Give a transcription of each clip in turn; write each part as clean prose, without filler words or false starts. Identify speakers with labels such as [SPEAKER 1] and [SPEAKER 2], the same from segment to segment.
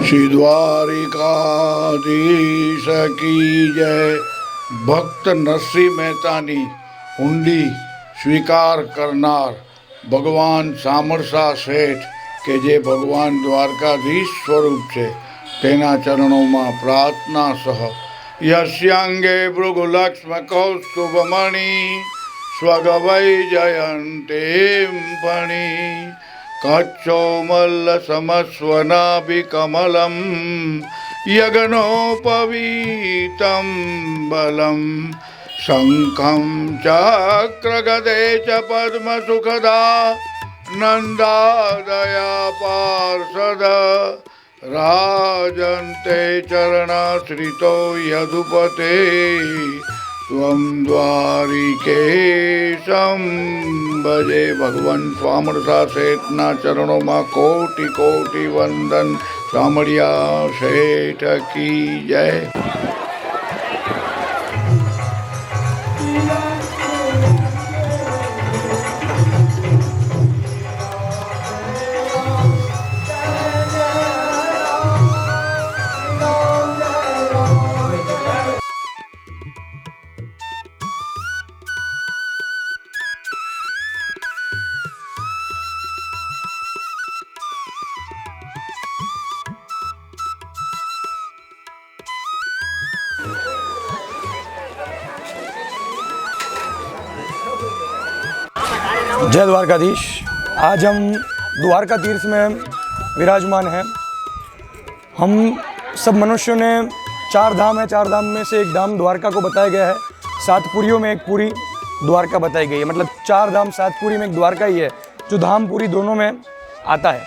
[SPEAKER 1] श्री द्वारिकाधीश की जय। भक्त नरसिंह મહેતાની હુંડી સ્વીકાર કરનાર ભગવાન સામરસા શેઠ કે જે ભગવાન દ્વારકાધીશ સ્વરૂપ છે તેના ચરણોમાં પ્રાર્થના સહ યસ્યાંગે ભૃગુલક્ષ્મ કૌસ્તુભમણિ સ્વગવૈ જયંતીમ ફણી कच्चोमल्लसमस्वनाभिकमलं यज्ञोपवीतं बलं शङ्खं चक्रगदे च पद्मसुखदा नन्दादया पार्षद राजन्ते चरणाश्रितो यदुपते त्वं द्वारिकेशं भजे। भगवान सामरसा શેઠના ચરણોમાં કોટી કોટી વંદન। સામળિયા શેઠ की जय।
[SPEAKER 2] जय द्वारकाधीश। आज हम द्वारका तीर्थ में विराजमान हैं। हम सब मनुष्यों ने चार धाम है, चार धाम में से एक धाम द्वारका को बताया गया है। 7 पुरियों में एक पुरी द्वारका बताई गई है, मतलब 4 धाम 7 पुरी में एक द्वारका ही है, जो धाम पुरी दोनों में आता है।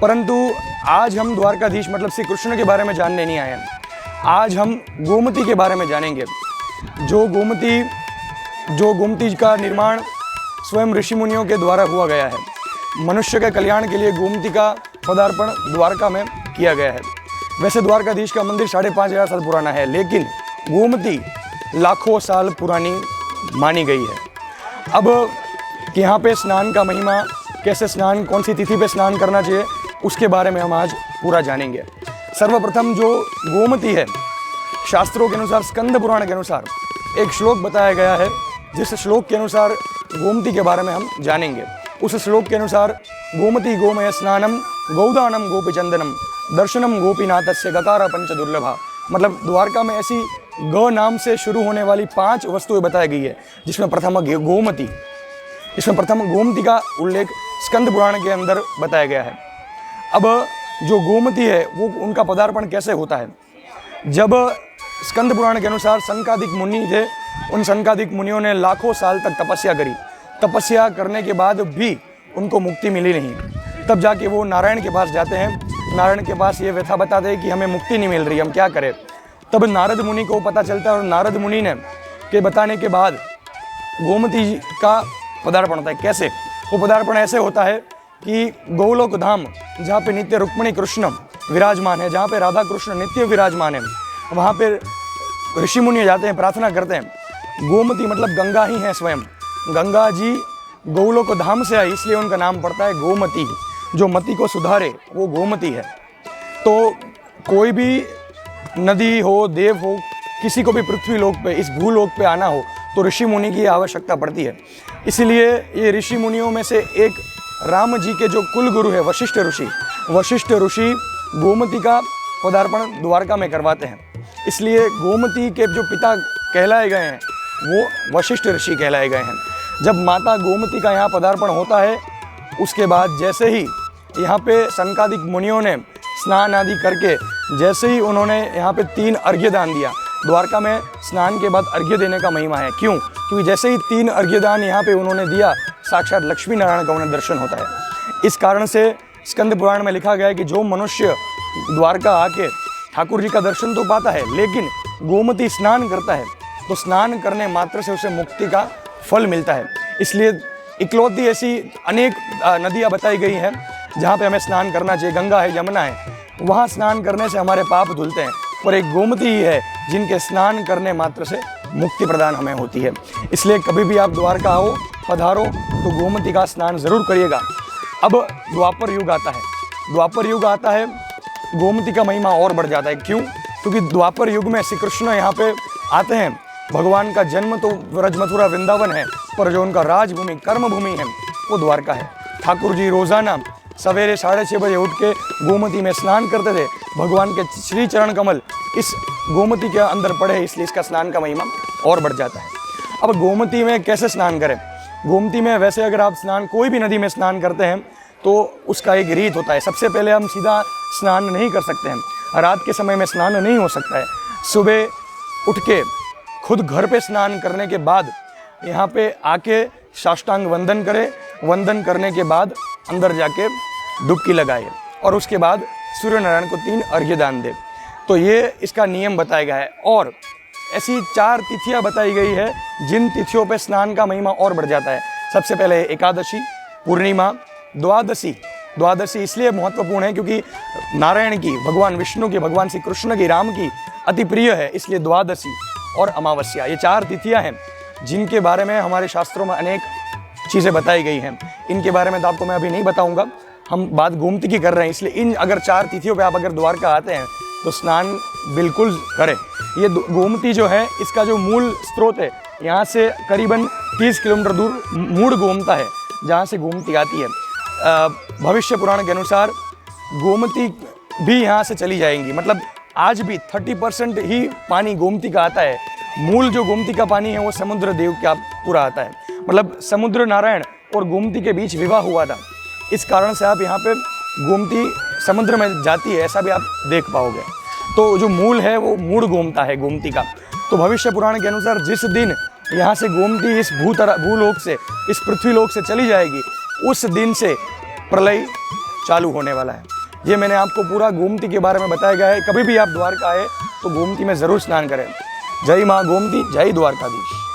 [SPEAKER 2] परंतु आज हम द्वारकाधीश मतलब श्री कृष्ण के बारे में जानने नहीं आए हैं। आज हम गोमती के बारे में जानेंगे। जो गोमती का निर्माण स्वयं ऋषि मुनियों के द्वारा हुआ गया है। मनुष्य के कल्याण के लिए गोमती का पदार्पण द्वारका में किया गया है। वैसे द्वारकाधीश का मंदिर 5,500 साल पुराना है, लेकिन गोमती लाखों साल पुरानी मानी गई है। अब यहाँ पे स्नान का महिमा, कैसे स्नान, कौन सी तिथि पे स्नान करना चाहिए, उसके बारे में हम आज पूरा जानेंगे। सर्वप्रथम जो गोमती है, शास्त्रों के अनुसार, स्कंद पुराण के अनुसार एक श्लोक बताया गया है, जिस श्लोक के अनुसार गोमती के बारे में हम जानेंगे। उस श्लोक के अनुसार गोमती गोमय स्नानम गौदानम गोपी चंदनम दर्शनम गोपीनाथस्य गकार पंच दुर्लभा। मतलब द्वारका में ऐसी ग नाम से शुरू होने वाली 5 वस्तुएं बताई गई है, जिसमें प्रथम गोमती, इसमें प्रथम गोमती का उल्लेख स्कंद पुराण के अंदर बताया गया है। अब जो गोमती है वो उनका पदार्पण कैसे होता है। जब स्कंद पुराण के अनुसार संकादिक मुनि थे, उन संकादिक मुनियों ने लाखों साल तक तपस्या करी। तपस्या करने के बाद भी उनको मुक्ति मिली नहीं। तब जाके वो नारायण के पास जाते हैं। नारायण के पास ये व्यथा बताते हैं कि हमें मुक्ति नहीं मिल रही, हम क्या करें। तब नारद मुनि को पता चलता है, और नारद मुनि ने के बताने के बाद गोमती का पदार्पण होता है। कैसे वो पदार्पण ऐसे होता है कि गोलोक धाम, जहाँ पे नित्य रुक्मिणी कृष्ण विराजमान है, जहाँ पे राधा कृष्ण नित्य विराजमान है, वहाँ पे ऋषि मुनि जाते हैं, प्रार्थना करते हैं। गोमती मतलब गंगा ही है स्वयं। गंगा जी गोलोक धाम से आई, इसलिए उनका नाम पड़ता है गोमती। जो मति को सुधारे वो गोमती है। तो कोई भी नदी हो, देव हो, किसी को भी पृथ्वी लोक पे, इस भूलोक पे आना हो तो ऋषि मुनि की आवश्यकता पड़ती है। इसलिए ये ऋषि मुनियों में से एक राम जी के जो कुल गुरु है वशिष्ठ ऋषि गोमती का पदार्पण द्वारका में करवाते हैं। इसलिए गोमती के जो पिता कहलाए गए हैं वो वशिष्ठ ऋषि कहलाए गए हैं। जब माता गोमती का यहाँ पदार्पण होता है, उसके बाद जैसे ही यहाँ पे संकादिक मुनियों ने स्नान आदि करके, जैसे ही उन्होंने यहाँ पे 3 अर्घ्य दान दिया। द्वारका में स्नान के बाद अर्घ्य देने का महिमा है। क्यों? क्योंकि जैसे ही 3 अर्घ्य दान यहाँ पे उन्होंने दिया, साक्षात लक्ष्मी नारायण का उन्हें दर्शन होता है। इस कारण से स्कंद पुराण में लिखा गया है कि जो मनुष्य द्वारका आके ठाकुर जी का दर्शन तो पाता है, लेकिन गोमती स्नान करता है तो स्नान करने मात्र से उसे मुक्ति का फल मिलता है। इसलिए इकलौती ऐसी अनेक नदियाँ बताई गई हैं जहाँ पे हमें स्नान करना चाहिए। गंगा है, यमुना है, वहाँ स्नान करने से हमारे पाप धुलते हैं, और एक गोमती ही है जिनके स्नान करने मात्र से मुक्ति प्रदान हमें होती है। इसलिए कभी भी आप द्वारका आओ, पधारो तो गोमती का स्नान ज़रूर करिएगा। अब द्वापर युग आता है। द्वापर युग आता है गोमती का महिमा और बढ़ जाता है। क्यों? क्योंकि द्वापर युग में श्री कृष्ण यहाँ पे आते हैं। भगवान का जन्म तो व्रज मथुरा वृंदावन है, पर जो उनका राजभूमि कर्म भूमि है वो द्वारका है। ठाकुर जी रोजाना सवेरे 6:30 बजे उठ के गोमती में स्नान करते थे। भगवान के श्री चरण कमल इस गोमती के अंदर पड़े, इसलिए इसका स्नान का महिमा और बढ़ जाता है। अब गोमती में कैसे स्नान करें? गोमती में वैसे अगर आप स्नान कोई भी नदी में स्नान करते हैं तो उसका एक रीत होता है। सबसे पहले हम सीधा स्नान नहीं कर सकते हैं, रात के समय में स्नान नहीं हो सकता है। सुबह उठ के खुद घर पे स्नान करने के बाद यहाँ पे आके साष्टांग वंदन करें। वंदन करने के बाद अंदर जाके डुबकी लगाए और उसके बाद सूर्य नारायण को 3 अर्घ्य दान दे। तो ये इसका नियम बताया गया है। और ऐसी 4 तिथियां बताई गई है जिन तिथियों पे स्नान का महिमा और बढ़ जाता है। सबसे पहले एकादशी, पूर्णिमा, द्वादशी। द्वादशी इसलिए महत्वपूर्ण है क्योंकि नारायण की, भगवान विष्णु की, भगवान श्री कृष्ण की, राम की अति प्रिय है, इसलिए द्वादशी और अमावस्या, ये 4 तिथियां हैं जिनके बारे में हमारे शास्त्रों में अनेक चीज़ें बताई गई हैं। इनके बारे में तो आपको मैं अभी नहीं बताऊंगा, हम बात गोमती की कर रहे हैं, इसलिए इन अगर 4 तिथियों पे आप अगर द्वारका आते हैं तो स्नान बिल्कुल करें। ये गोमती जो है इसका जो मूल स्रोत है, यहाँ से करीबन 30 किलोमीटर दूर मूड गोमता है जहाँ से गोमती आती है। भविष्य पुराण के अनुसार गोमती भी यहाँ से चली जाएंगी, मतलब आज भी 30% ही पानी गोमती का आता है। मूल जो गोमती का पानी है वो समुद्र देव का पूरा आता है, मतलब समुद्र नारायण और गोमती के बीच विवाह हुआ था। इस कारण से आप यहाँ पे गोमती समुद्र में जाती है, ऐसा भी आप देख पाओगे। तो जो मूल है वो मूड गोमता है गोमती का। तो भविष्य पुराण के अनुसार जिस दिन यहाँ से गोमती इस भूलोक से, इस पृथ्वीलोक से चली जाएगी, उस दिन से प्रलय चालू होने वाला है। ये मैंने आपको पूरा गोमती के बारे में बताया गया है। कभी भी आप द्वारका आए तो गोमती में ज़रूर स्नान करें। जय माँ गोमती, जय द्वारकाधीश।